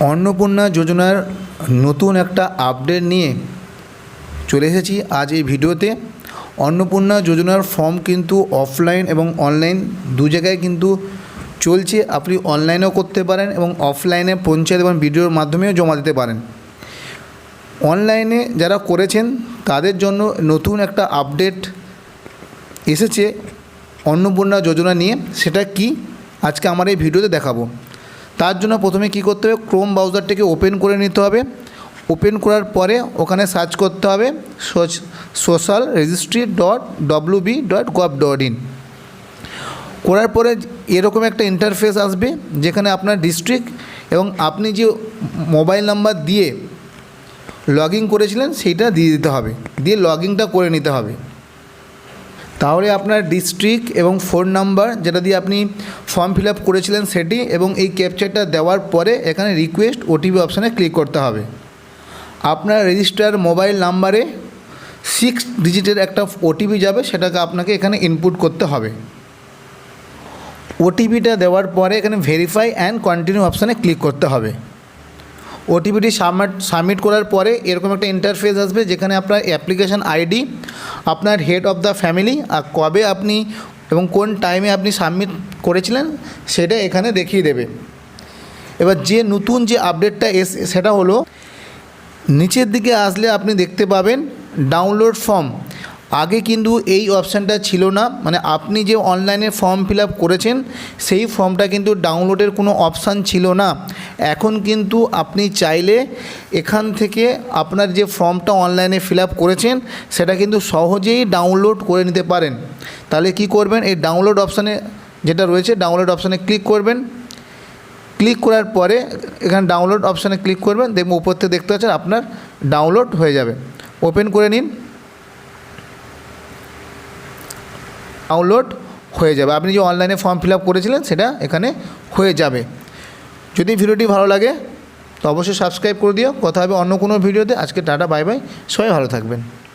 অন্নপূর্ণা যোজনার নতুন একটা আপডেট নিয়ে চলে এসেছি আজ এই ভিডিওতে। অন্নপূর্ণা যোজনার ফর্ম কিন্তু অফলাইন এবং অনলাইন দু জায়গায় কিন্তু চলছে। আপনি অনলাইনেও করতে পারেন এবং অফলাইনে পঞ্চায়েত এবং বিডিওর মাধ্যমেও জমা দিতে পারেন। অনলাইনে যারা করেছেন তাদের জন্য নতুন একটা আপডেট এসেছে অন্নপূর্ণা যোজনা নিয়ে। সেটা কি আজকে আমার এই ভিডিওতে দেখাবো। তার জন্য প্রথমে কি করতে হবে, ক্রোম ব্রাউজারটাকে ওপেন করে নিতে হবে। ওপেন করার পরে ওখানে সার্চ করতে হবে social-registry.wb.gov.in। করার পরে এরকম একটা ইন্টারফেস আসবে যেখানে আপনার ডিস্ট্রিক্ট এবং আপনি যে মোবাইল নাম্বার দিয়ে লগ ইন করেছিলেন সেইটা দিয়ে দিতে হবে, দিয়ে লগ ইনটা করে নিতে হবে। তাহলে আপনার ডিস্ট্রিক্ট এবং ফোন নাম্বার যেটা দিয়ে আপনি ফর্ম ফিল আপ করেছিলেন সেটি এবং এই ক্যাপচারটা দেওয়ার পরে এখানে রিকোয়েস্ট ওটিপি অপশানে ক্লিক করতে হবে। আপনার রেজিস্টার মোবাইল নাম্বারে 6 ডিজিটের একটা ওটিপি যাবে, সেটাকে আপনাকে এখানে ইনপুট করতে হবে। ওটিপিটা দেওয়ার পরে এখানে ভেরিফাই অ্যান্ড কন্টিনিউ অপশানে ক্লিক করতে হবে। ওটিপিটি সাবমিট করার পরে এরকম একটা ইন্টারফেস আসবে যেখানে আপনার অ্যাপ্লিকেশান আইডি, আপনার হেড অফ দ্য ফ্যামিলি আর কবে আপনি এবং কোন টাইমে আপনি সাবমিট করেছিলেন সেটা এখানে দেখিয়ে দেবে। এবার যে নতুন যে আপডেটটা সেটা হলো নিচের দিকে আসলে আপনি দেখতে পাবেন ডাউনলোড ফর্ম। আগে কিন্তু এই অপশানটা ছিল না, মানে আপনি যে অনলাইনে ফর্ম ফিল আপ করেছেন সেই ফর্মটা কিন্তু ডাউনলোডের কোনো অপশান ছিল না। এখন কিন্তু আপনি চাইলে এখান থেকে আপনার যে ফর্মটা অনলাইনে ফিল আপ করেছেন সেটা কিন্তু সহজেই ডাউনলোড করে নিতে পারেন। তাহলে কি করবেন, এই ডাউনলোড অপশানে যেটা রয়েছে ডাউনলোড অপশানে ক্লিক করবেন। ক্লিক করার পরে এখানে ডাউনলোড অপশানে ক্লিক করবেন, দেখবেন উপর থেকে দেখতে পাচ্ছেন আপনার ডাউনলোড হয়ে যাবে। ওপেন করে নিন, ডাউনলোড হয়ে যাবে। আপনি যে অনলাইনে ফর্ম ফিল আপ করেছিলেন সেটা এখানে হয়ে যাবে। যদি ভিডিওটি ভালো লাগে তো অবশ্যই সাবস্ক্রাইব করে দিও। কথা হবে অন্য কোনো ভিডিওতে। আজকে টাটা, বাই বাই, সবাই ভালো থাকবেন।